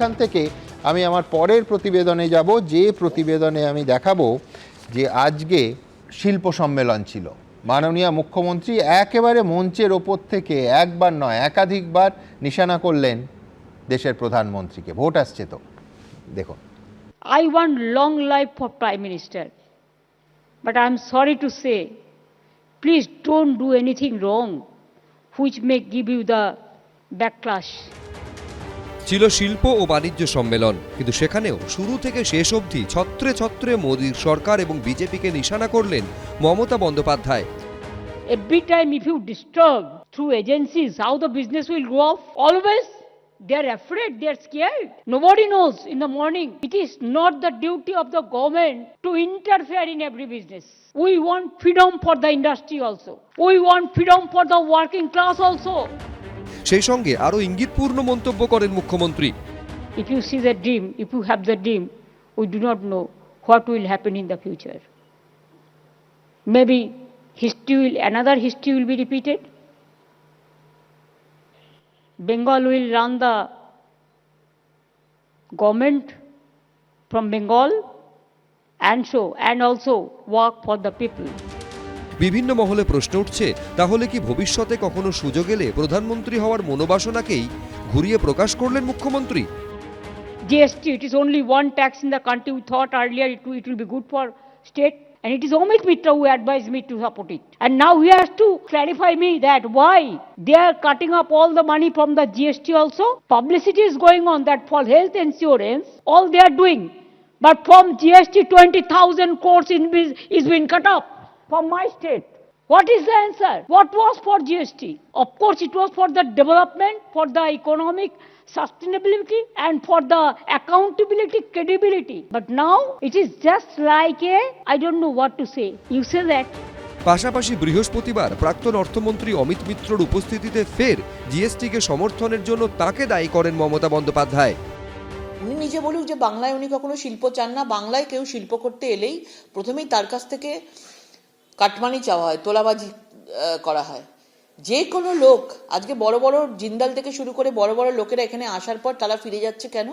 সেখান থেকে আমি আমার পরের প্রতিবেদনে যাব, যে প্রতিবেদনে আমি দেখাবো যে আজকে শিল্প সম্মেলন ছিল। মাননীয় মুখ্যমন্ত্রী একেবারে মঞ্চের ওপর থেকে একবার নয় একাধিকবার নিশানা করলেন দেশের প্রধানমন্ত্রীকে। ভোট আসছে তো, দেখুন। I want long life for Prime Minister. But I'm sorry to say, please don't do anything wrong which may give you the backlash. ছিল শিল্প ও বাণিজ্য সম্মেলন, কিন্তু সেখানেও শুরু থেকে শেষ অবধি ছত্রে ছত্রে মোদীর সরকার এবং বিজেপিকে নিশানা করলেন Mamata Bandyopadhyay. Every time if you disturb through agencies how the business will go off, always they are afraid, they are scared. Nobody knows in the morning. It is not the duty of the government to interfere in every business. We want freedom for the industry also. We want freedom for the working class also. সেই সঙ্গে আরো ইঙ্গিতপূর্ণ মন্তব্য করেন মুখ্যমন্ত্রী। If you see the dream, if you have the dream, we do not know what will happen in the future. Maybe another history will be repeated. Bengal will run the government from Bengal and also work for the people. বিভিন্ন মহলে প্রশ্ন উঠছে, তাহলে কি ভবিষ্যতে কখনো সুযোগ এলে প্রধানমন্ত্রী হওয়ার মনোবাসনাকেই ঘুরিয়ে প্রকাশ করলেন মুখ্যমন্ত্রী? GST, it is only one tax in the country. We thought earlier it will be good for state, and it is Amit Mitra who advised me to support it. And now he has to clarify me that why they are cutting up all the money from the GST also. Publicity is going on that for health insurance, all they are doing. But from GST, 20,000 crores is being cut up from my state. What is the answer? What was for GST? Of course, it was for the development, for the economic sustainability and for the accountability, credibility. But now it is just like I don't know what to say. You say that. পাশাপাশি বৃহস্পতিবার প্রাক্তন অর্থমন্ত্রী অমিত মিত্রর উপস্থিতিতে ফের জিএসটিকে সমর্থনের জন্য তাকে দায়ী করেন মমতা বন্দ্যোপাধ্যায়। উনি নিজে বলুক যে বাংলায় উনি কখনো শিল্প চান না, বাংলায় কেউ শিল্প করতে এলেই প্রথমেই তার কাছ থেকে কাটমানি চাওয়া হয়, তোলাবাজি করা হয়। যে কোনো লোক আজকে বড় বড় জিন্দাল থেকে শুরু করে বড় বড় লোকেরা এখানে আসার পর তারা ফিরে যাচ্ছে কেন?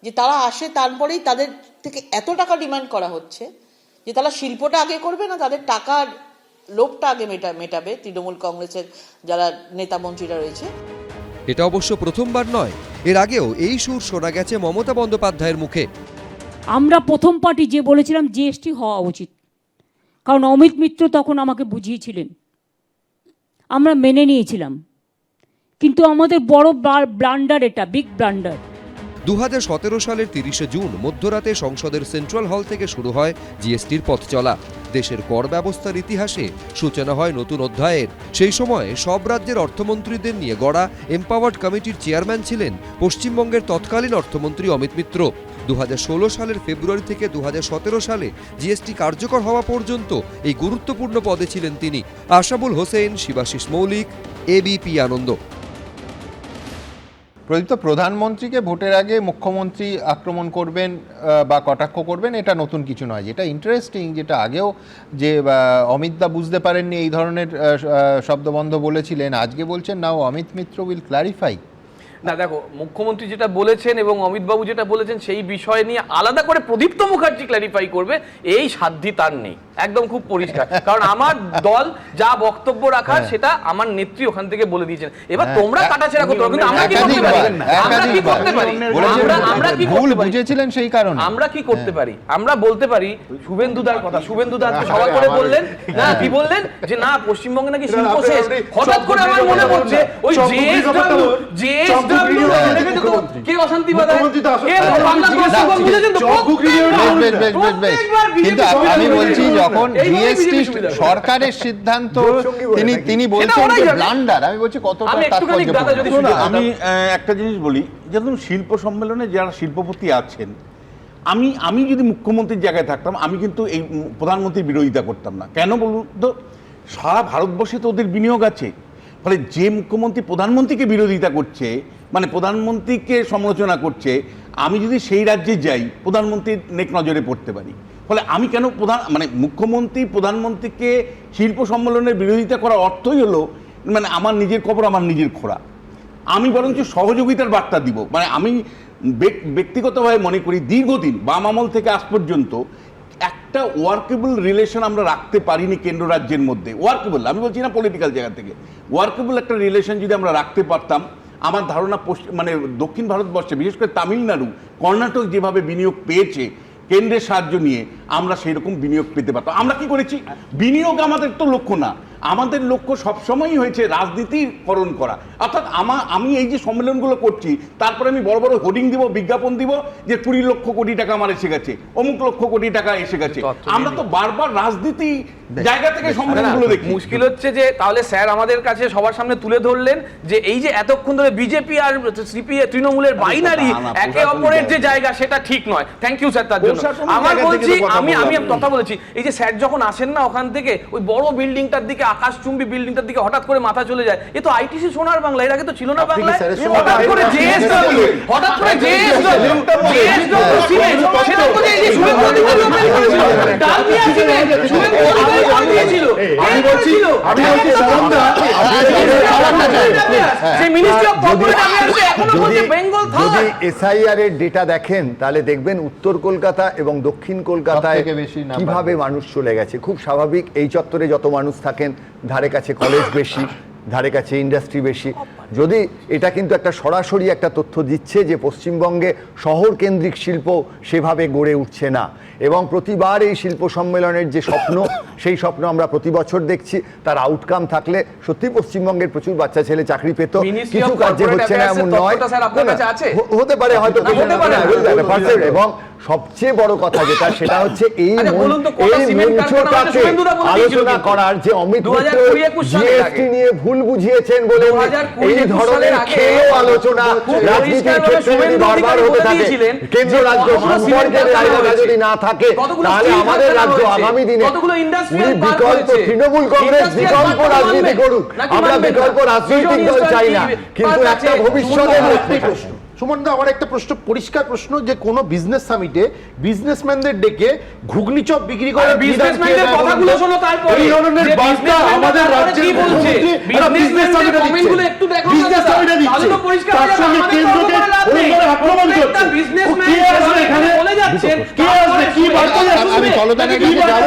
যে তারা আসে তারপরেই তাদের থেকে এত টাকা ডিমান্ড করা হচ্ছে যে তারা শিল্পটা আগে করবে না, তাদের টাকার লোভটা আগে মেটাবে তৃণমূল কংগ্রেসের যারা নেতা মন্ত্রীরা রয়েছে। এটা অবশ্য প্রথমবার নয়, এর আগেও এই সুর শোনা গেছে মমতা বন্দ্যোপাধ্যায়ের মুখে। আমরা প্রথম পার্টি যে বলেছিলাম জিএসটি হওয়া উচিত, কারণ অমিত মিত্র তখন আমাকে বুঝিয়েছিলেন, আমরা মেনে নিয়েছিলাম। কিন্তু আমাদের বড় ব্লান্ডার, এটা বিগ ব্লান্ডার। 2017 সালের 30শে জুন মধ্যরাতে সংসদের সেন্ট্রাল হল থেকে শুরু হয় জিএসটির পথ চলা। দেশের কর ব্যবস্থার ইতিহাসে সূচনা হয় নতুন অধ্যায়ের। সেই সময় সব রাজ্যের অর্থমন্ত্রীদের নিয়ে গড়া এম্পাওয়ার্ড কমিটির চেয়ারম্যান ছিলেন পশ্চিমবঙ্গের তৎকালীন অর্থমন্ত্রী অমিত মিত্র। 2016 সালের ফেব্রুয়ারি থেকে 2017 সালে জিএসটি কার্যকর হওয়া পর্যন্ত এই গুরুত্বপূর্ণ পদে ছিলেন তিনি। আশাবুল হোসেন, শিবাশিস মৌলিক, এবিপি আনন্দ। প্রদীপ্ত, প্রধানমন্ত্রীকে ভোটের আগে মুখ্যমন্ত্রী আক্রমণ করবেন বা কটাক্ষ করবেন, এটা নতুন কিছু নয়। যেটা ইন্টারেস্টিং, যেটা আগেও যে অমিতদা বুঝতে পারেননি এই ধরনের শব্দবন্ধ বলেছিলেন, আজকে বলছেন নাও অমিত মিত্র উইল ক্লারিফাই। না দেখো, মুখ্যমন্ত্রী যেটা বলেছেন এবং অমিতবাবু যেটা বলেছেন সেই বিষয় নিয়ে আলাদা করে প্রদীপ্ত মুখার্জি ক্ল্যারিফাই করবে এই সাধ্য তার নেই, একদম খুব পরিষ্কার। কারণ আমার দল যা বক্তব্য রাখার সেটা আমার নেত্রী ওখান থেকে বলে দিয়েছেন। এবার তোমরা কাটাছেড়া করতে পারো, কিন্তু আমরা কি করতে পারি? আমরা কি করতে পারি? বুঝেছিলেন সেই কারণে আমরা কি করতে পারি? আমরা বলতে পারি শুভেন্দুদার কথা। শুভেন্দুদা আজকে সবাই করে বললেন না, কি বললেন যে না পশ্চিমবঙ্গে নাকি শিল্প শেষ। হঠাৎ করে আমার মনে পড়ছে ওই কে অশান্তি বাঁধায়, কে বাংলা পশ্চিমবঙ্গ বুঝেছেন তো? কিন্তু আমি বলছি যখন জিএসটি সরকারের সিদ্ধান্ত তিনি বলছেন যে ব্লান্ডার, আমি বলছি কতটা তাৎপর্যপূর্ণ। আমি একটা জিনিস বলি, যেমন শিল্প সম্মেলনে যারা শিল্পপতি আছেন, আমি যদি মুখ্যমন্ত্রীর জায়গায় থাকতাম আমি কিন্তু এই প্রধানমন্ত্রীর বিরোধিতা করতাম না। কেন বলুন তো? সারা ভারতবর্ষে তো ওদের বিনিয়োগ আছে। ফলে যে মুখ্যমন্ত্রী প্রধানমন্ত্রীকে বিরোধিতা করছে, মানে প্রধানমন্ত্রীকে সমালোচনা করছে, আমি যদি সেই রাজ্যে যাই প্রধানমন্ত্রীর নেক নজরে পড়তে পারি। ফলে আমি কেন মুখ্যমন্ত্রী প্রধানমন্ত্রীকে শিল্প সম্মেলনের বিরোধিতা করার অর্থই হলো আমার নিজের কবর আমার নিজের খোঁড়া। আমি বরঞ্চ সহযোগিতার বার্তা দিব। আমি ব্যক্তিগতভাবে মনে করি দীর্ঘদিন বাম আমল থেকে আজ পর্যন্ত একটা ওয়ার্কেবল রিলেশন আমরা রাখতে পারিনি কেন্দ্র রাজ্যের মধ্যে। ওয়ার্কেবল আমি বলছি না পলিটিক্যাল জায়গা থেকে, ওয়ার্কেবল একটা রিলেশন যদি আমরা রাখতে পারতাম, আমার ধারণা মানে দক্ষিণ ভারতবর্ষে বিশেষ করে তামিলনাড়ু, কর্ণাটক যেভাবে বিনিয়োগ পেয়েছে কেন্দ্রের সাহায্য নিয়ে, আমরা সেই রকম বিনিয়োগ পেতে পারতাম। আমরা কি করেছি? বিনিয়োগ আমাদের তো লক্ষ্য না, আমাদের লক্ষ্য সবসময়ই হয়েছে রাজনীতিকরণ করা। অর্থাৎ আমি এই যে সম্মেলনগুলো করছি, তারপরে আমি বড় বড় হোর্ডিং দিব, বিজ্ঞাপন দিব যে 20 লক্ষ কোটি টাকা আমার এসে গেছে, অমুক লক্ষ কোটি টাকা এসে গেছে। আমরা তো বারবার রাজনীতি জায়গা থেকে সম্মেলনগুলো দেখি। মুশকিল হচ্ছে যে তাহলে স্যার আমাদের কাছে সবার সামনে তুলে ধরলেন যে এই যে এতক্ষণ ধরে বিজেপি আর তৃণমূলের বাইনারি একে অপরের যে জায়গা, সেটা ঠিক নয়। থ্যাংক ইউ স্যার তার জন্য। আমার বলছি আমি কথা বলেছি, এই যে স্যার যখন আসেন না ওখান থেকে, ওই বড় বিল্ডিংটার দিকে, আকাশচুম্বী বিল্ডিংটার দিকে হঠাৎ করে মাথা চলে যায়। এ তো আইটিসি সোনার বাংলা, এর আগে তো ছিল না বাংলায়। হঠাৎ করে জেএসডব্লিউ, হঠাৎ করে জেএসডব্লিউ সিমেন্ট, সেটা তো এই যে শুভেন্দু অধিকারী ওপেন করেছিল, ডালমিয়া সিমেন্ট শুভেন্দু অধিকারী করে দিয়েছিল। আমি বলছি সেই মিনিস্ট্রি অফ কর্পোরেট অ্যাফেয়ার্স এখনো বলছে বেঙ্গল থার্ড। যদি এসআইআর এর ডেটা দেখেন তাহলে দেখবেন উত্তর কলকাতা এবং দক্ষিণ কলকাতায় সবথেকে বেশি নাম্বার। কিভাবে মানুষ চলে গেছে। খুব স্বাভাবিক, এই চত্বরে যত মানুষ থাকেন, ধারে কাছে কলেজ বেশি, ধারে কাছে ইন্ডাস্ট্রি বেশি। যদি এটা কিন্তু একটা সরাসরি একটা তথ্য দিচ্ছে যে পশ্চিমবঙ্গে শহর কেন্দ্রিক শিল্প সেভাবে গড়ে উঠছে না, এবং প্রতিবার এই শিল্প সম্মেলনের যে স্বপ্ন, সেই স্বপ্ন আমরা প্রতি বছর দেখছি, তার আউটকাম থাকলে সত্যি পশ্চিমবঙ্গের প্রচুর বাচ্চা ছেলে চাকরি পেত। কিছু কাজে হচ্ছে না এমন নয়, হতে পারে হয়তো, এবং সবচেয়ে বড় কথা যেটা, সেটা হচ্ছে এই মঞ্চটাকে আলোচনা করার যে অমিত মিত্র জিএসটি নিয়ে ভুল বুঝিয়েছেন বলে এই ধরনের খেলো আলোচনা রাজনীতির ক্ষেত্রে বারবার হতে থাকে। কেন্দ্র রাজ্য সম্পর্কের জায়গা যদি না থাকে, তাহলে আমাদের রাজ্য আগামী দিনে বিকল্প তৃণমূল কংগ্রেস বিকল্প রাজনীতি করুক, আমরা বিকল্প রাজনৈতিক দল চাই না, কিন্তু একটা ভবিষ্যতের সুমনদা, আমার একটা প্রশ্ন, পরিষ্কার প্রশ্ন, যে কোন বিজনেস সামিটে বিজনেসম্যানদের ডেকে ঘুগনি চপ বিক্রি করে বিজনেসম্যানদের কথাগুলো শোনো, তারপরে এই ধরনের বার্তা আমাদের রাজ্যের মুখ্যমন্ত্রী বিজনেস সামিটে কমেন্টগুলো একটু দেখো, বিজনেস সামিটে দিচ্ছে, তার সঙ্গে কেন্দ্রকে ওইভাবে আক্রমণ করছে। কি আসলে এখানে বলে যাচ্ছেন, কি আসলে কি বার্তা যাচ্ছে? আমি কলতানের কাছে যাব,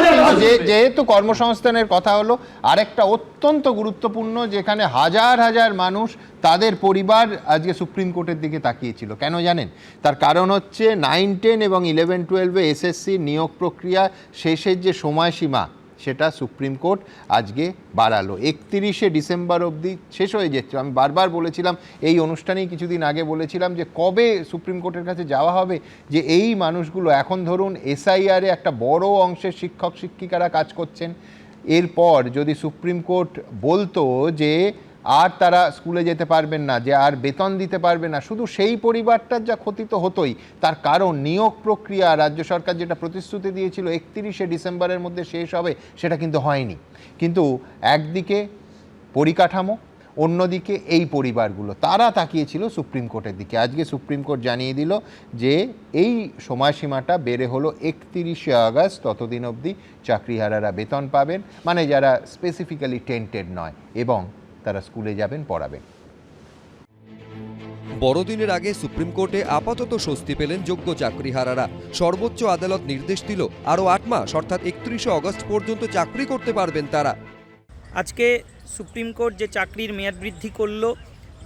যেহেতু কর্মসংস্থানের কথা হলো, আরেকটা অত্যন্ত গুরুত্বপূর্ণ, যেখানে হাজার হাজার মানুষ, তাদের পরিবার আজকে সুপ্রিম কোর্টের দিকে তাকিয়েছিল। কেন জানেন? তার কারণ হচ্ছে 9, 10 এবং 11, 12 এসএসসি নিয়োগ প্রক্রিয়া শেষের যে সময়সীমা, সেটা সুপ্রিম কোর্ট আজকে বাড়ালো। 31শে ডিসেম্বর অবধি শেষ হয়ে যাচ্ছে। আমি বারবার বলেছিলাম, এই অনুষ্ঠানেই কিছুদিন আগে বলেছিলাম, যে কবে সুপ্রিম কোর্টের কাছে যাওয়া হবে, যে এই মানুষগুলো এখন ধরুন এসআইআরে একটা বড় অংশের শিক্ষক শিক্ষিকারা কাজ করছেন, এরপর যদি সুপ্রিম কোর্ট বলতো যে আর তারা স্কুলে যেতে পারবেন না, যে আর বেতন দিতে পারবে না, শুধু সেই পরিবারটার যা ক্ষতি তো হতোই। তার কারণ নিয়োগ প্রক্রিয়া রাজ্য সরকার যেটা প্রতিশ্রুতি দিয়েছিল 31শে ডিসেম্বরের মধ্যে শেষ হবে, সেটা কিন্তু হয়নি। কিন্তু একদিকে পরিকাঠামো, অন্যদিকে এই পরিবারগুলো, তারা তাকিয়েছিল সুপ্রিম কোর্টের দিকে। আজকে সুপ্রিম কোর্ট জানিয়ে দিল যে এই সময়সীমাটা বেড়ে হলো 31শে আগস্ট, ততদিন অবধি চাকরিহারারা বেতন পাবেন, মানে যারা স্পেসিফিক্যালি টেন্টেড নয়, এবং তারা স্কুলে যাবেন, পড়াবেন। বড়দিনের আগে সুপ্রিম কোর্টে আপাতত স্বস্তি পেলেন যোগ্য চাকরিহারারা। সর্বোচ্চ আদালত নির্দেশ দিল আরও 8 মাস, অর্থাৎ 31শে আগস্ট পর্যন্ত চাকরি করতে পারবেন তারা। আজকে সুপ্রিম কোর্ট যে চাকরির মেয়াদ বৃদ্ধি করলো,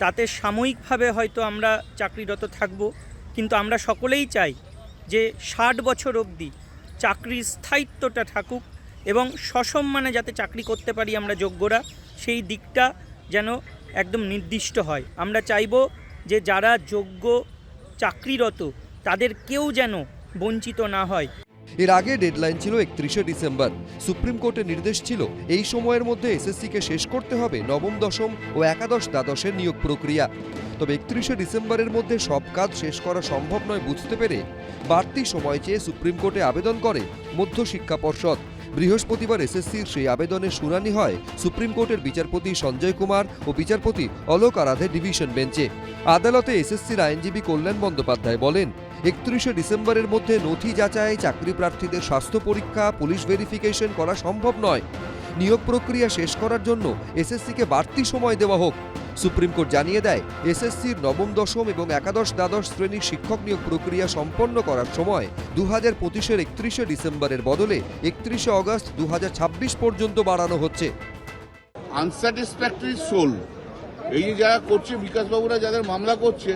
তাতে সাময়িকভাবে হয়তো আমরা চাকরিরত থাকব, কিন্তু আমরা সকলেই চাই যে 60 বছর অবধি চাকরির স্থায়িত্বটা থাকুক, এবং সসম্মানে যাতে চাকরি করতে পারি আমরা যোগ্যরা, সেই দিকটা যেন একদম নির্দিষ্ট হয়। আমরা চাইব যে যারা যোগ্য চাকরিরত, তাদের কেউ যেন বঞ্চিত না হয়। এর আগে ডেডলাইন ছিল 31শে ডিসেম্বর। সুপ্রিম কোর্টের নির্দেশ ছিল এই সময়ের মধ্যে এসএসসিকে শেষ করতে হবে নবম, দশম ও একাদশ, দ্বাদশের নিয়োগ প্রক্রিয়া। তবে 31শে ডিসেম্বরের মধ্যে সব কাজ শেষ করা সম্ভব নয় বুঝতে পেরে বাড়তি সময় চেয়ে সুপ্রিম কোর্টে আবেদন করে মধ্যশিক্ষা পর্ষদ। বৃহস্পতিবার এসএসসির সেই আবেদনের শুনানি হয় সুপ্রিম কোর্টের বিচারপতি সঞ্জয় কুমার ও বিচারপতি অলোক আরাধের ডিভিশন বেঞ্চে। আদালতে এসএসসির আইনজীবী কল্যাণ বন্দ্যোপাধ্যায় বলেন, 31শে ডিসেম্বরের মধ্যে নথি যাচাই, চাকরি প্রার্থীদের স্বাস্থ্য পরীক্ষা, পুলিশ ভেরিফিকেশন করা সম্ভব নয়। নিয়োগ প্রক্রিয়া শেষ করার জন্য এসএসসিকে বাড়তি সময় দেওয়া হোক। সুপ্রিম কোর্ট জানিয়ে দেয়, এসএসসির নবম, দশম এবং একাদশ, দ্বাদশ শ্রেণীর শিক্ষক নিয়োগ প্রক্রিয়া সম্পন্ন করার সময় 2025-এর 31শে ডিসেম্বরের বদলে 31শে অগস্ট 2026 পর্যন্ত বাড়ানো হচ্ছে। আনস্যাটিসফ্যাক্টরি সোল, এই যে যারা করছে, বিকাশবাবুরা যাদের মামলা করছে,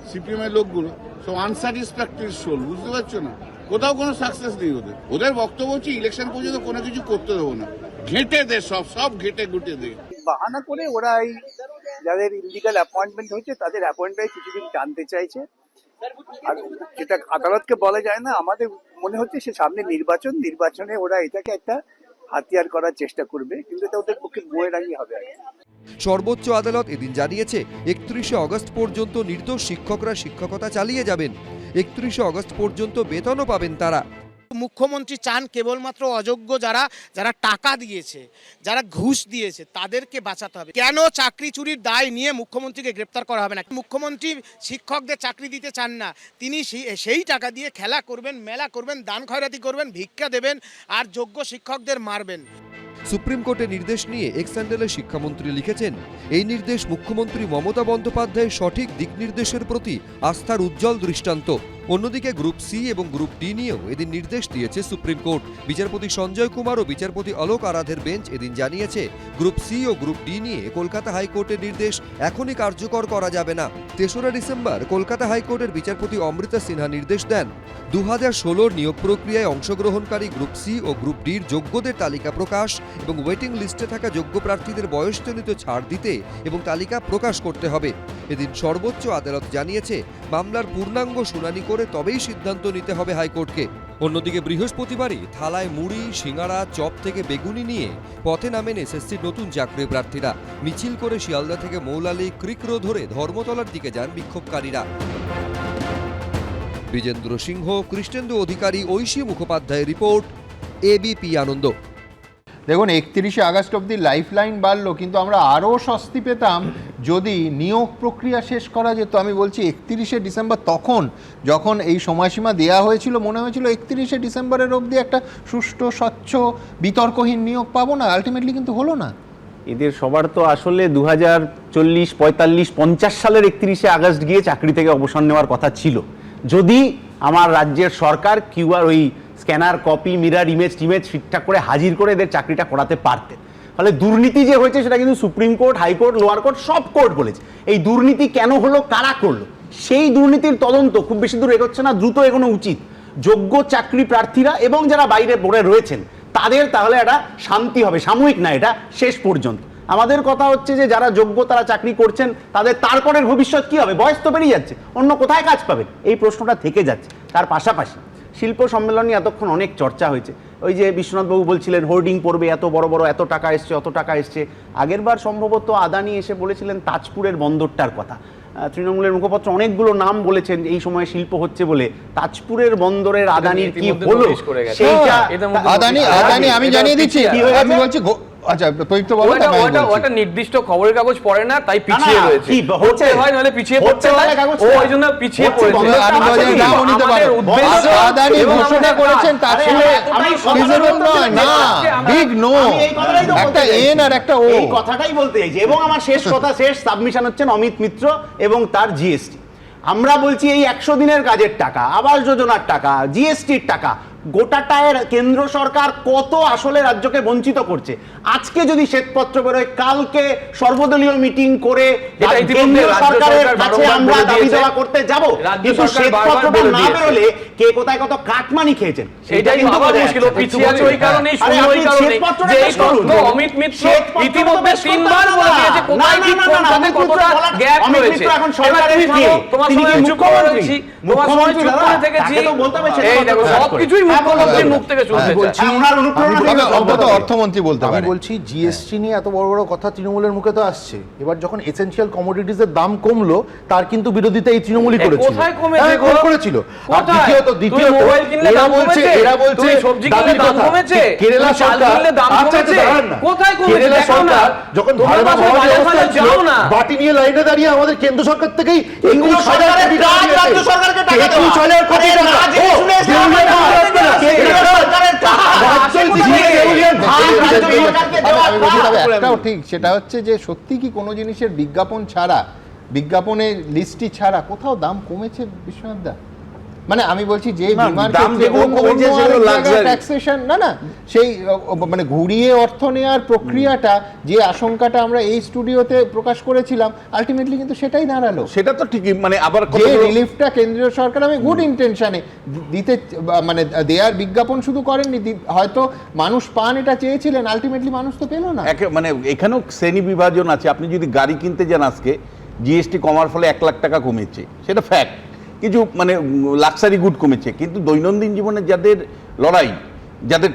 সিপিএম এর লোকগুলো সব আনস্যাটিসফ্যাক্টরি সোল, বুঝতে পারছো না? কোথাও কোনো সাকসেস নেই ওদের। ওদের বক্তব্য হচ্ছে ইলেকশন পর্যন্ত কোনো কিছু করতে দেবো না, ঘেঁটে দে, সব ঘেঁটে ঘুটে দে। বাহানা করে ওরা এই যাদের ইলিগাল অ্যাপয়েন্টমেন্ট হয়েছে তাদের অ্যাপয়েন্টমেন্ট কিছুদিন টানতে চাইছে। আর যেটা আদালতকে বলা যায় না, আমাদের মনে হচ্ছে সে সামনে নির্বাচনে ওরা এটাকে একটা হাতিয়ার করার চেষ্টা করবে, কিন্তু এটা ওদের পক্ষে বইয়েরাই হবে। সর্বোচ্চ আদালত এদিন জানিয়েছে 31শে অগস্ট পর্যন্ত নির্দোষ শিক্ষকরা শিক্ষকতা চালিয়ে যাবেন। 31শে অগস্ট পর্যন্ত বেতনও পাবেন তারা। মুখ্যমন্ত্রী চান কেবলমাত্র অযোগ্য যারা টাকা দিয়েছে, যারা ঘুষ দিয়েছে, তাদেরকে বাঁচাতে হবে। কেন চাকরি চুরির দায় নিয়ে মুখ্যমন্ত্রীকে গ্রেপ্তার করা হবে না? মুখ্যমন্ত্রী শিক্ষকদের চাকরি দিতে চান না, তিনি সেই টাকা দিয়ে খেলা করবেন, মেলা করবেন, দান খয়রাতি করবেন, ভিক্ষা দেবেন আর যোগ্য শিক্ষকদের মারবেন। সুপ্রিম কোর্টের নির্দেশ নিয়ে এক্স হ্যান্ডেলে শিক্ষামন্ত্রী লিখেছেন, এই নির্দেশ মুখ্যমন্ত্রী মমতা বন্দ্যোপাধ্যায়ের সঠিক দিক নির্দেশের প্রতি আস্থার উজ্জ্বল দৃষ্টান্ত। অন্যদিকে গ্রুপ সি এবং গ্রুপ ডি নিয়েও এদিন নির্দেশ দিয়েছে সুপ্রিম কোর্ট। বিচারপতি সঞ্জয় কুমার ও বিচারপতি অলোক আরাধের বেঞ্চ এদিন জানিয়েছে, গ্রুপ সি ও গ্রুপ ডি নিয়ে কলকাতা হাইকোর্টের নির্দেশ এখনই কার্যকর করা যাবে না। 3রা ডিসেম্বর কলকাতা হাইকোর্টের বিচারপতি অমৃতা সিনহা নির্দেশ দেন, 2016 নিয়োগ প্রক্রিয়ায় অংশগ্রহণকারী গ্রুপ সি ও গ্রুপ ডির যোগ্যদের তালিকা প্রকাশ এবং ওয়েটিং লিস্টে থাকা যোগ্য প্রার্থীদের বয়সজনিত ছাড় দিতে এবং তালিকা প্রকাশ করতে হবে। এদিন সর্বোচ্চ আদালত জানিয়েছে, মামলার পূর্ণাঙ্গ শুনানি করে তবেই সিদ্ধান্ত নিতে হবে হাইকোর্টকে। অন্যদিকে বৃহস্পতিবারই থালায় মুড়ি, সিঙ্গাড়া, চপ থেকে বেগুনি নিয়ে পথে নামেন এসএসসির নতুন চাকরি প্রার্থীরা। মিছিল করে শিয়ালদা থেকে মৌলালী ক্রিক রোড ধরে ধর্মতলার দিকে যান বিক্ষোভকারীরা। বিজেন্দ্র সিংহ, কৃষ্ণেন্দু অধিকারী, ঐশী মুখোপাধ্যায়ের রিপোর্ট, এবিপি আনন্দ। দেখুন, 31শে আগস্ট অবধি লাইফ লাইন বাড়লো, কিন্তু আমরা আরও স্বস্তি পেতাম যদি নিয়োগ প্রক্রিয়া শেষ করা যেত। আমি বলছি 31শে ডিসেম্বর, তখন যখন এই সময়সীমা দেওয়া হয়েছিল মনে হয়েছিল 31শে ডিসেম্বরের অবধি একটা সুষ্ঠু, স্বচ্ছ, বিতর্কহীন নিয়োগ পাবো না। আলটিমেটলি কিন্তু হলো না। এদের সবার তো আসলে 2040, 45, 50 সালের 31শে আগস্ট গিয়ে চাকরি থেকে অবসর নেওয়ার কথা ছিল, যদি আমার রাজ্যের সরকার কিউআর ওই স্ক্যানার, কপি, মিরার ইমেজ ঠিকঠাক করে হাজির করে এদের চাকরিটা করাতে পারতেন। ফলে দুর্নীতি যে হয়েছে সেটা কিন্তু supreme court, high court, lower court সব কোর্ট বলেছে। এই দুর্নীতি কেন হলো, কারা করলো, সেই দুর্নীতির তদন্ত খুব বেশি দূর এগোচ্ছে না, দ্রুত এগোনো উচিত। যোগ্য চাকরি প্রার্থীরা এবং যারা বাইরে পড়ে রয়েছেন তাদের তাহলে একটা শান্তি হবে, সাময়িক না, এটা শেষ পর্যন্ত। আমাদের কথা হচ্ছে যে যারা যোগ্য তারা চাকরি করছেন, তাদের তারপরের ভবিষ্যৎ কি হবে? বয়স তো বেরিয়ে যাচ্ছে, অন্য কোথায় কাজ পাবেন? এই প্রশ্নটা থেকে যাচ্ছে। তার পাশাপাশি শিল্প সম্মেলন নিয়ে এতক্ষণ অনেক চর্চা হয়েছে। ওই যে বিশ্বনাথবাবু বলছিলেন হোর্ডিং পড়বে, এত বড় বড়, এত টাকা এসছে, অত টাকা এসছে। আগের বার সম্ভবত আদানি এসে বলেছিলেন তাজপুরের বন্দরটার কথা। তৃণমূলের মুখপাত্র অনেকগুলো নাম বলেছেন এই সময় শিল্প হচ্ছে বলে। তাজপুরের বন্দরের আদানির কি হলো সেইটা আদানি আমি জানিয়ে দিচ্ছি। আমি বলছি, আচ্ছা প্রদীপ্ত বলো। ওটা নির্দিষ্ট খবরের কাগজ পড়ে না, তাই পিছিয়ে রয়েছে। হচ্ছে হয় নাহলে পিছিয়ে পড়তে হয়, ও ওই জন্য পিছিয়ে পড়েছে। আদানি ঘোষণা করেছেন তাজপুরে ফিজিবল নয়, না বিগ নো, একটা এন আর একটা ও। এই কথাটাই বলতে চাইছি। এবং আমার শেষ কথা, শেষ সাবমিশন হচ্ছেন অমিত মিত্র এবং তার জিএসটি। আমরা বলছি এই 100 দিনের কাজের টাকা, আবাস যোজনার টাকা, জিএসটির টাকা, গোটাটায়ের কেন্দ্র সরকার কত আসলে রাজ্যকে বঞ্চিত করছে। আজকে যদি শ্বেতপত্র বেরোয়, কালকে সর্বদলীয় মিটিং করে কেন্দ্রীয় সরকারের কাছে আমরা দাবি দেওয়া করতে যাব, কিন্তু শ্বেতপত্রটা না বেরোলে কে কোথায় কত কাটমানি খেয়েছেন সেটা কিন্তু মুশকিল। পিছিয়ে আছে ওই কারণেই, শুরু ওই কারণেই যে এই তথ্য অমিত মিত্র ইতিমধ্যে 3 বার বলে দিয়েছে কোথায় কি কোনটাতে কতটা গ্যাপ রয়েছে। এখন সরকারের কি তোমার সঙ্গে চুপ করে রয়েছি, তোমার সঙ্গে চুপ করে থেকেছি, এই দেখো সবকিছুই মুখ্যমন্ত্রীর মুখ থেকে শুনতে চাই। আমরা অনুপ্রেরণা অর্থমন্ত্রী বলতে পারে। আমি বলছি জিএসটি নিয়ে এত বড় বড় কথা তৃণমূলের মুখে তো আসছে, এবার যখন এসেনশিয়াল কমোডিটিজের দাম কমলো তার কিন্তু বিরোধিতা এই তৃণমূলই করেছিল। কোথায় কমেছে? করেছিল। আর দ্বিতীয়ত মোবাইল কিনলে দাম কমেছে, তুমি সবজি কিনলে দাম কমেছে, কেরালা সরকার দাম কমেছে, কোথায় কমেছে? কেরালা সরকার যখন ভারত যাও না, বাটি নিয়ে লাইনে দাঁড়িয়ে আমাদের কেন্দ্র সরকার থেকেই 21,000 কোটি টাকা রাজ্য সরকারকে টাকা দেওয়া, 21,000 কোটি টাকা একটাও ঠিক, সেটা হচ্ছে যে সত্যি কি কোনো জিনিসের বিজ্ঞাপন ছাড়া, বিজ্ঞাপনের লিস্টটি ছাড়া কোথাও দাম কমেছে বিশ্বনাথ দা? মানে আমি বলছি যে বিমান ট্যাক্সেশন না সেই মানে ঘুরিয়ে অর্থ নেওয়ার প্রক্রিয়াটা, যে আশঙ্কাটা আমরা এই স্টুডিওতে প্রকাশ করেছিলাম, আলটিমেটলি কিন্তু সেটাই দাঁড়ালো। সেটা তো ঠিকই, মানে আবার যে রিলিফটা কেন্দ্রীয় সরকার আমি গুড ইন্টেনশনে দিতে মানে দেয়ার বিজ্ঞাপন শুধু করেননি, হয়তো মানুষ পান এটা চেয়েছিলেন, আলটিমেটলি মানুষ তো পেল না। মানে এখানেও শ্রেণী বিভাজন আছে। আপনি যদি গাড়ি কিনতে যান আজকে, জিএসটি কমার ফলে 1 লাখ টাকা কমেছে, সেটা ফ্যাক্ট। কিছু মানে লাক্সারি গুড কমেছে, কিন্তু দৈনন্দিন জীবনে যাদের লড়াই, যাদের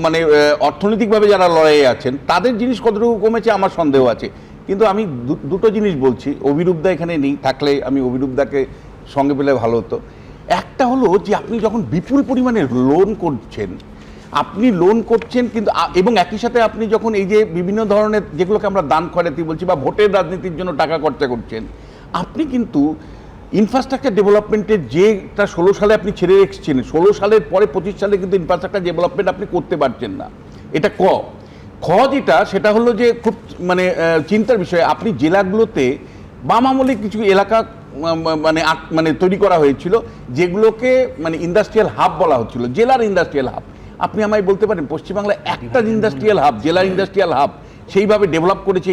মানে অর্থনৈতিকভাবে যারা লড়াইয়ে আছেন, তাদের জিনিস কতটুকু কমেছে আমার সন্দেহ আছে। কিন্তু আমি দুটো জিনিস বলছি, অভিরূপদা এখানে নেই, থাকলে আমি অভিরূপদাকে সঙ্গে পেলে ভালো হতো। একটা হলো যে আপনি যখন বিপুল পরিমাণে লোন করছেন কিন্তু এবং একই সাথে আপনি যখন এই যে বিভিন্ন ধরনের যেগুলোকে আমরা দান খয়রাতি বলছি বা ভোটের রাজনীতির জন্য টাকা খরচা করছেন, আপনি কিন্তু ইনফ্রাস্ট্রাকচার ডেভেলপমেন্টের যেটা 16 সালে আপনি ছেড়ে রেখেছেন, 16 সালের পরে 25 সালে কিন্তু ইনফ্রাস্ট্রাকচার ডেভেলপমেন্ট আপনি করতে পারছেন না। এটা যেটা সেটা হলো যে খুব মানে চিন্তার বিষয়। আপনি জেলাগুলোতে বাম আমলে কিছু এলাকা মানে তৈরি করা হয়েছিল, যেগুলোকে মানে ইন্ডাস্ট্রিয়াল হাব বলা হচ্ছিল, জেলার ইন্ডাস্ট্রিয়াল হাব। আপনি আমায় বলতে পারেন পশ্চিমবাংলায় একটা ইন্ডাস্ট্রিয়াল হাব, জেলার ইন্ডাস্ট্রিয়াল হাব সেইভাবে ডেভেলপ করেছে,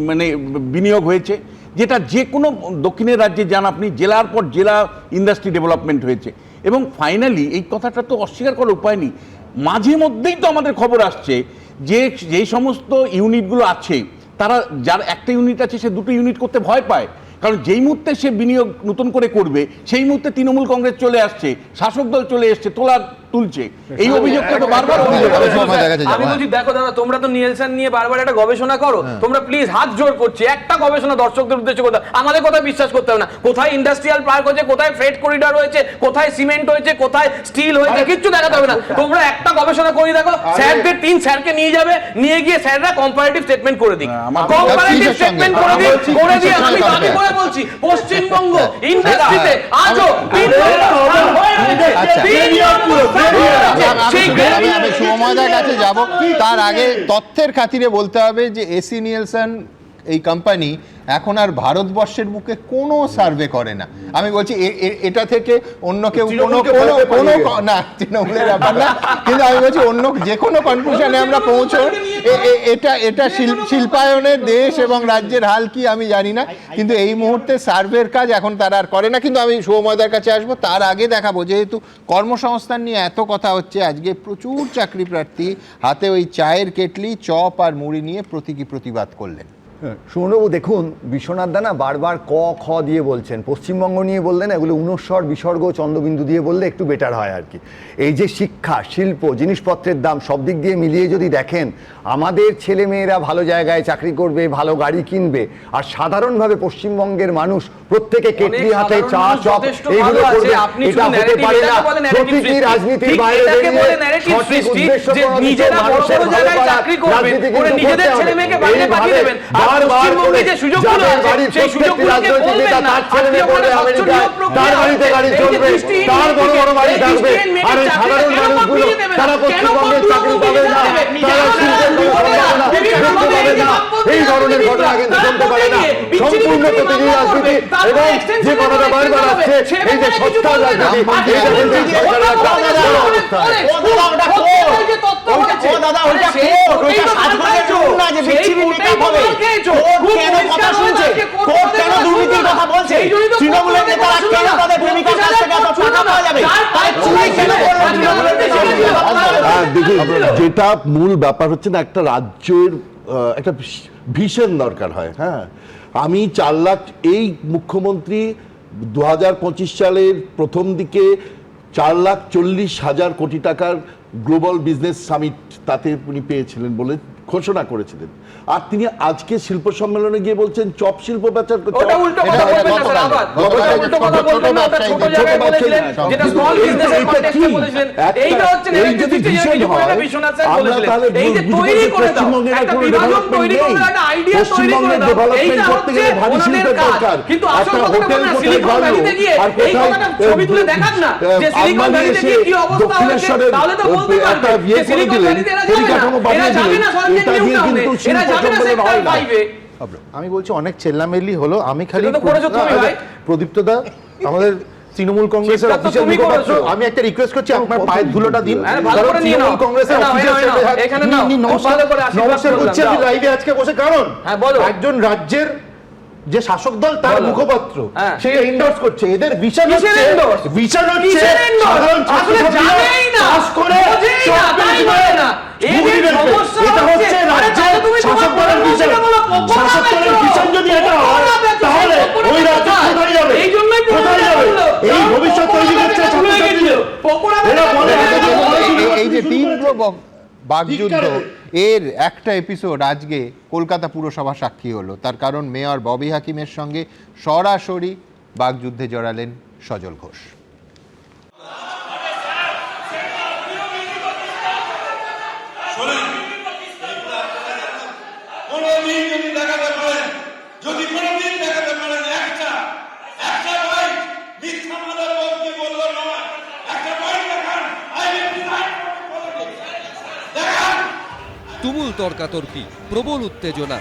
মানে বিনিয়োগ হয়েছে, যেটা যে কোনো দক্ষিণের রাজ্যে যান আপনি, জেলার পর জেলা ইন্ডাস্ট্রি ডেভেলপমেন্ট হয়েছে। এবং ফাইনালি এই কথাটা তো অস্বীকার করার উপায় নেই, মাঝে মধ্যেই তো আমাদের খবর আসছে যে যেই সমস্ত ইউনিটগুলো আছে, তারা যার একটা ইউনিট আছে সে 2টো ইউনিট করতে ভয় পায়, কারণ যেই মুহূর্তে সে বিনিয়োগ নতুন করে করবে সেই মুহূর্তে তৃণমূল কংগ্রেস চলে আসছে, শাসক দল চলে এসছে, তুলছে। এই অভিযোগটা তো বারবার আমি বলছি, দেখো দাদা, তোমরা তো নিয়েলসন নিয়ে বারবার একটা গবেষণা করো, তোমরা প্লিজ হাত জোর করছি একটা গবেষণা দর্শকদের উদ্দেশ্যে করতে, আমাদের কথা বিশ্বাস করতে হবে না। কোথায় ইন্ডাস্ট্রিয়াল পার্ক হয়েছে, কোথায় ফ্রেট করিডর হয়েছে, কোথায় সিমেন্ট হয়েছে, কোথায় স্টিল হয়েছে, কিচ্ছু দেখাতে হবে না। তোমরা একটা গবেষণা করে দেখো, স্যারদের 3 স্যারকে নিয়ে যাবে, নিয়ে গিয়ে স্যাররা কম্পারেটিভ স্টেটমেন্ট করে দিক, কম্পারেটিভ স্টেটমেন্ট করে দিয়ে আমি দাবি করে বলছি, পশ্চিমবঙ্গ ইন্ডাস্ট্রিতে আজও আমি সুময়দার কাছে যাব, তার আগে তথ্যের খাতিরে বলতে হবে যে এসি নিয়েলসন এই কোম্পানি এখন আর ভারতবর্ষের বুকে কোনো সার্ভে করে না। আমি বলছি এটা থেকে অন্য কেউ কোনো না, তৃণমূলের ব্যাপার না, কিন্তু আমি বলছি অন্য যে কোনো কনক্লুশনে আমরা পৌঁছো, এটা শিল্পায়নের দেশ এবং রাজ্যের হাল কি আমি জানি না, কিন্তু এই মুহূর্তে সার্ভের কাজ এখন তারা আর করে না। কিন্তু আমি সৌময়দার কাছে আসবো, তার আগে দেখাবো যেহেতু কর্মসংস্থান নিয়ে এত কথা হচ্ছে, আজকে প্রচুর চাকরি প্রার্থী হাতে ওই চায়ের কেটলি, চপ আর মুড়ি নিয়ে প্রতিবাদ করলেন। সুমনবাবু দেখুন, বিশ্বনাথ দা না বারবার খ দিয়ে বলছেন, পশ্চিমবঙ্গ নিয়ে বললেন এগুলো উনস্বর বিসর্গ চন্দ্রবিন্দু দিয়ে বললে একটু বেটার হয় আর কি। এই যে শিক্ষা, শিল্প, জিনিসপত্রের দাম সব দিক দিয়ে মিলিয়ে যদি দেখেন, আমাদের ছেলে মেয়েরা ভালো জায়গায় চাকরি করবে, ভালো গাড়ি কিনবে, আর সাধারণভাবে পশ্চিমবঙ্গের মানুষ প্রত্যেকে কেটলি হাতে চা চপ এইগুলো করবে, এটা হতে পারে না। প্রতিটি রাজনীতির বাইরে সঠিক উদ্দেশ্য তার বাড়িতে গাড়ি চলবে, তার বড় বড় বাড়ি থাকবে, আর এই সাধারণ মানুষগুলো তারা পশ্চিমবঙ্গের চাকরি পাবে না, তারা শিল্পের কোনো পাবে না, এই ধরনের ঘটনা কিন্তু চলতে পারে না। সম্পূর্ণ প্রতিটি রাজনীতি এবং যে কথাটা বারবার আসছে, এই যে সস্তা রাজনীতি, এটা কিন্তু সরকারের একটা যেটা মূল ব্যাপার হচ্ছে না, একটা রাজ্যের একটা ভিশন দরকার হয়। হ্যাঁ, আমি 4 লাখ, এই মুখ্যমন্ত্রী 2025 সালের প্রথম দিকে 4,40,000 কোটি টাকার গ্লোবাল বিজনেস সামিট তাতে উনি পেয়েছিলেন বলে ঘোষণা করেছিলেন, আর তিনি আজকে শিল্প সম্মেলনে গিয়ে বলছেন চপ শিল্প বেচার কথা। পশ্চিমবঙ্গের ডেভেলপমেন্ট করতে গেলে ভারী শিল্পের দরকার, একটা হোটেল কোথায় গড়লো, আর কোথায় দক্ষিণেশ্বরের একটা ইয়ে করে দিলেন, পরিকাঠামো বানিয়ে দিলেন, এটা দিয়ে কিন্তু শিল্প সম্মেলন হয় না। আমি বলছি অনেক চেল্লামেল্লি হলো, আমি খালি সেটা তো করেছো তুমি ভাই। প্রদীপ্ত দা আমাদের তৃণমূল কংগ্রেসের সেটা তো অফিসিয়াল তুমি মুখপাত্র, করেছো। আমি একটা রিকোয়েস্ট করছি আপনার পায়ের ধুলোটা দিন। আরে ভালো করে নিয়ে নাও। তৃণমূল কংগ্রেসের নাও, নাও, অফিসিয়াল নাও, নাও, এখানে নাও। ভালো করে আশীর্বাদ নমস্কার করলাম, করছি আমি যাও। লাইভে আজকে বসে, কারণ হ্যাঁ, বলো। একজন রাজ্যের যে শাসক দল তার বলো। মুখপাত্র হ্যাঁ। সে এন্ডোর্স করছে, এদের ভিশন কিসের হচ্ছে endorse? কিসের endorse? সাধারণ আসলে জানেই না, পাস করে বোঝেই না, তাই বলে না। এদের সমস্যা এটা হচ্ছে, হচ্ছে আরে রাজ্যের তাহলে তুমি তোমার শাসক দলের ভিশন। প্রধানমন্ত্রীকে বলো, পকোড়া শাসক দলের বেচো। ভিশন যদি এটা হয় পকোড়া বেচো, তাহলে পকোড়া ওই রাজ্য কোথায়? কোথায় যাবে? এই জন্যই কোথায় যাবে? এই ভবিষ্যৎ তৈরি করছে ছাত্রছাত্রীদের। পকোড়া এরা বলে এই যে তীব্র বাকযুদ্ধ, এর একটা এপিসোড আজকে কলকাতা পুরসভা সাক্ষী হলো। তার কারণ মেয়র ববি হাকিমের সঙ্গে সরাসরি বাকযুদ্ধে জড়ালেন সজল ঘোষ। তুমুল তর্কাতর্কি, প্রবল উত্তেজনা।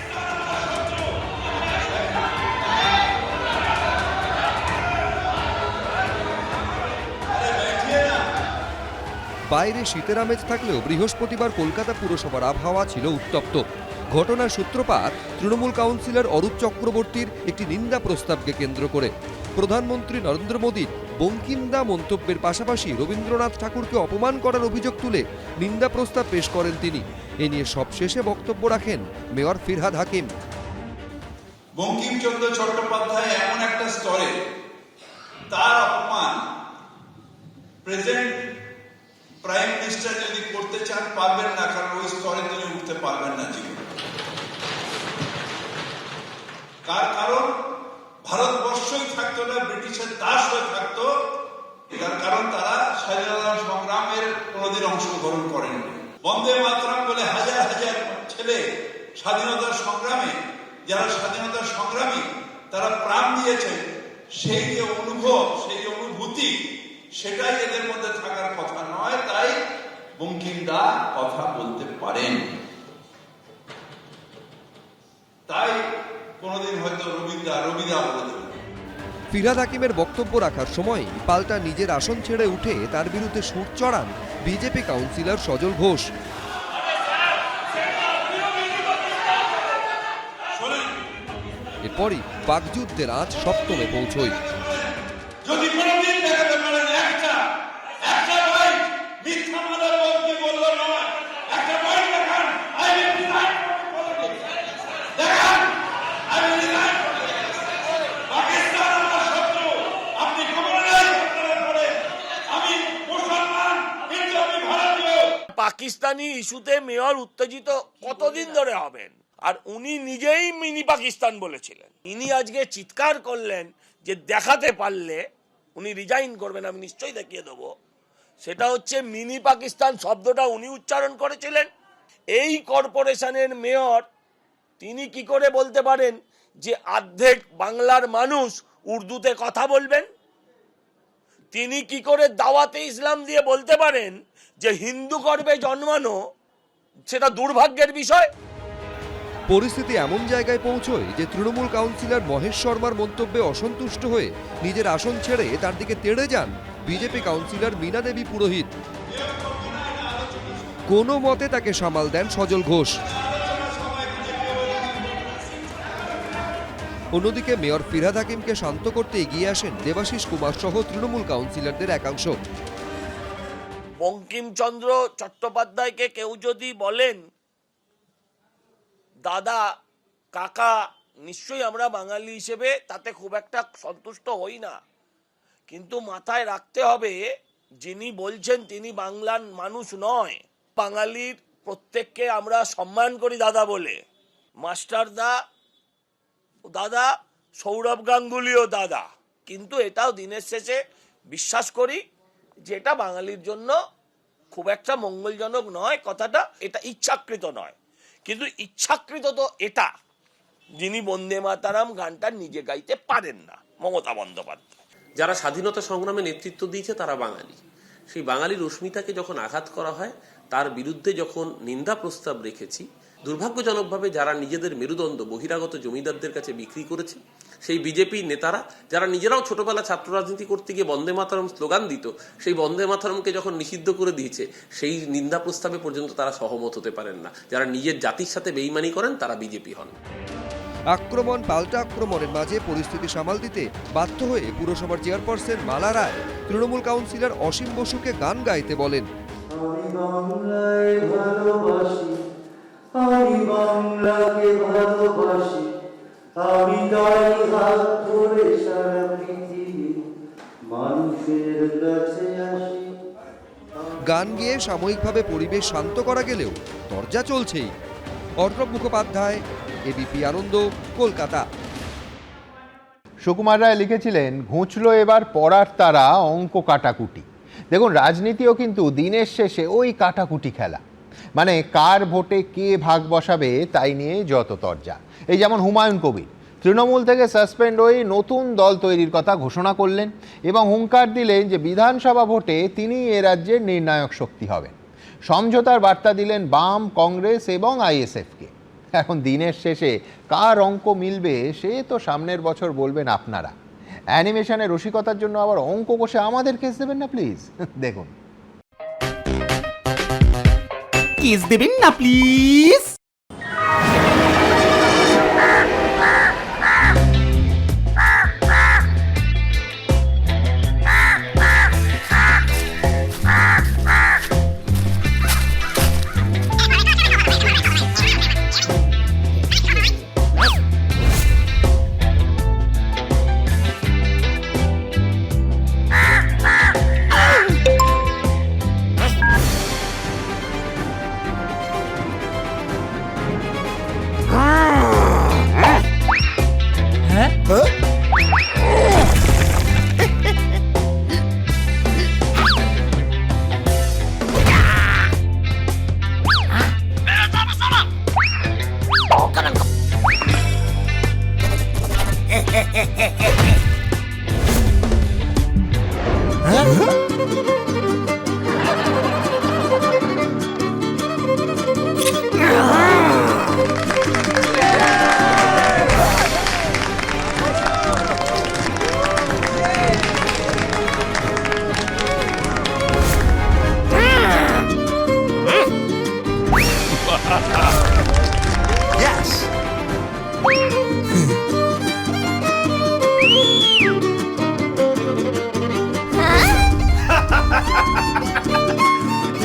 বাইরে শীতের আমেজ থাকলেও বৃহস্পতিবার কলকাতা পুরসভার আবহাওয়া ছিল উত্তপ্ত। ঘটনার সূত্রপাত তৃণমূল কাউন্সিলর অরূপ চক্রবর্তীর একটি নিন্দা প্রস্তাবকে কেন্দ্র করে। প্রধানমন্ত্রী নরেন্দ্র মোদীর বঙ্কিমদা মন্তব্যের পাশাপাশি রবীন্দ্রনাথ ঠাকুরকে অপমান করার অভিযোগ তুলে নিন্দা প্রস্তাব পেশ করেন তিনি। এ নিয়ে সবশেষে বক্তব্য রাখেন মেয়র ফিরহাদ হাকিম। বঙ্কিমচন্দ্র চট্টোপাধ্যায় এমন একটা স্তরে, তার অপমান প্রেজেন্ট প্রাইম মিনিস্টার যদি করতে চান পারবেন না, কারণ ওই স্তরে তিনি উঠতে পারবেন না জীবনে। কারণ ভারতবর্ষই থাকতো না, ব্রিটিশের দাস হয়ে থাকতো। তার কারণ তারা স্বাধীনতা সংগ্রামের কোনোদিন অংশগ্রহণ করেননি। বন্দে মাতরম বলে হাজার হাজার ছেলে স্বাধীনতার সংগ্রামে, যারা স্বাধীনতার সংগ্রামী তারা প্রাণ দিয়েছেন, সেই যে অনুভব, সেই যে অনুভূতি, সেটাই এদের মধ্যে থাকার কথা নয়। তাই বঙ্কিমদা কথা বলতে পারেন, তাই কোনোদিন হয়তো রবিদা বলে দেবেন। ফিরহাদ হাকিমের বক্তব্য রাখার সময় পাল্টা নিজের আসন ছেড়ে উঠে তার বিরুদ্ধে সুর চড়ান বিজেপি কাউন্সিলর সজল ঘোষ। এরপরই বাকযুদ্ধের আঁচ সপ্তমে পৌঁছয়। যদি কোনোদিন দেখাতে পারেন একটা বাইট মিথ্যা মাদার বলতে বললো নয়, একটা বাইট দেখান, I will resign from politics. দেখান, আই উইল রিজাইন। পাকিস্তান আমার শত্রু, আপনি খবর নেই আপনারা করে। আমি মুসলমান, কিন্তু আমি ভারতীয়। পাকিস্তানি ইস্যুতে মেয়র উত্তেজিত কতদিন ধরে হবেন? আর উনি নিজেই মিনি পাকিস্তান বলেছিলেন। ইনি আজকে চিৎকার করলেন যে দেখাতে পারলে উনি রিজাইন করবেন, আমি নিশ্চয়ই দেখিয়ে দেবো। সেটা হচ্ছে মিনি পাকিস্তান শব্দটা উনি উচ্চারণ করেছিলেন। এই কর্পোরেশনের মেয়র তিনি কি করে বলতে পারেন যে অর্ধেক বাংলার মানুষ উর্দুতে কথা বলবেন? তিনি কি করে দাওয়াতে ইসলাম দিয়ে বলতে পারেন যে হিন্দু গর্ভে জন্মানো সেটা দুর্ভাগ্যের বিষয়? পরিস্থিতি এমন জায়গায় পৌঁছয় যে তৃণমূল কাউন্সিলর মহেশ শর্মার মন্তব্যে অসন্তুষ্ট হয়ে নিজের আসন ছেড়ে তার দিকে তেড়ে যান বিজেপি কাউন্সিলর মীনা দেবী পুরোহিত। কোনো মতে তাকে সামাল দেন সজল ঘোষ। অন্যদিকে মেয়র ফিরহাদ হাকিমকে শান্ত করতে এগিয়ে আসেন দেবাশিস কুমার সহ তৃণমূল কাউন্সিলরদের একাংশ। বঙ্কিমচন্দ্র চট্টোপাধ্যায়কে কেউ যদি বলেন দাদা, কাকা, নিশ্চয়ই আমরা বাঙালি হিসেবে তাতে খুব একটা সন্তুষ্ট হই না, কিন্তু মাথায় রাখতে হবে যিনি বলছেন তিনি বাংলার মানুষ নয়। বাঙালির প্রত্যেককে আমরা সম্মান করি দাদা বলে। মাস্টার দাদা, সৌরভ গাঙ্গুলিও দাদা, কিন্তু এটাও দিনের শেষে বিশ্বাস করি যে এটা বাঙালির জন্য খুব একটা মঙ্গলজনক নয়। কথাটা এটা ইচ্ছাকৃত নয়, কিন্তু ইচ্ছাকৃত তো এটা যিনি বন্দে মাতারাম গানটা নিজে গাইতে পারেন না, মমতা বন্দ্যোপাধ্যায়। যারা স্বাধীনতা সংগ্রামে নেতৃত্ব দিয়েছে তারা বাঙালি। সেই বাঙালির অস্মিতাকে যখন আঘাত করা হয়, তার বিরুদ্ধে যখন নিন্দা প্রস্তাব রেখেছি, দুর্ভাগ্যজনকভাবে যারা নিজেদের মেরুদণ্ড বহিরাগত জমিদারদের কাছে বিক্রি করেছে, সেই বিজেপি নেতারা যারা নিজেরাও ছোটবেলা ছাত্র রাজনীতি করতে গিয়ে বন্দে মাতরম স্লোগান দিত, সেই বন্দে মাতরমকে যখন নিষিদ্ধ করে দিয়েছে, সেই নিন্দা প্রস্তাবে পর্যন্ত তারা সহমত হতে পারেন না। যারা নিজের জাতির সাথে বেইমানি করেন তারা বিজেপি হন। আক্রমণ পাল্টা আক্রমণের মাঝে পরিস্থিতি সামাল দিতে বাধ্য হয়ে পুরসভার চেয়ারপারসন মালা রায় তৃণমূল কাউন্সিলর অসীম বসুকে গান গাইতে বলেন। গান গেয়ে সাময়িকভাবে পরিবেশ শান্ত করা গেলেও দরজা চলছেই। অর্ণব মুখোপাধ্যায়, এবিপি আনন্দ, কলকাতা। সুকুমার রায় লিখেছিলেন, ঘুঁচলো এবার পড়ার তারা অঙ্ক কাটাকুটি। দেখুন, রাজনীতিও কিন্তু দিনের শেষে ওই কাটাকুটি খেলা, মানে কার ভোটে কে ভাগ বসাবে তাই নিয়ে যত তরজা। এই যেমন হুমায়ুন কবির তৃণমূল থেকে সাসপেন্ড হয়ে নতুন দল তৈরির কথা ঘোষণা করলেন এবং হুঙ্কার দিলেন যে বিধানসভা ভোটে তিনি এ রাজ্যের নির্ণায়ক শক্তি হবেন। সমঝোতার বার্তা দিলেন বাম, কংগ্রেস এবং আইএসএফকে। এখন দিনের শেষে কার অঙ্ক মিলবে সে তো সামনের বছর বলবেন আপনারা। অ্যানিমেশনের রসিকতার জন্য আবার অঙ্ক কষে আমাদের কেস দেবেন না প্লিজ। দেখুন, কেস দেবেন না প্লিজ।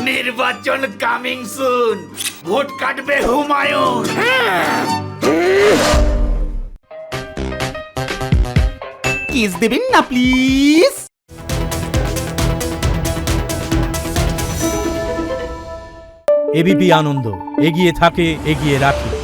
নির্বাচন কামিং সুন, ভোট কাটবে হুমায়ুন। কেস দেবেন না প্লিজ। এবিপি আনন্দ, এগিয়ে থাকে, এগিয়ে রাখে।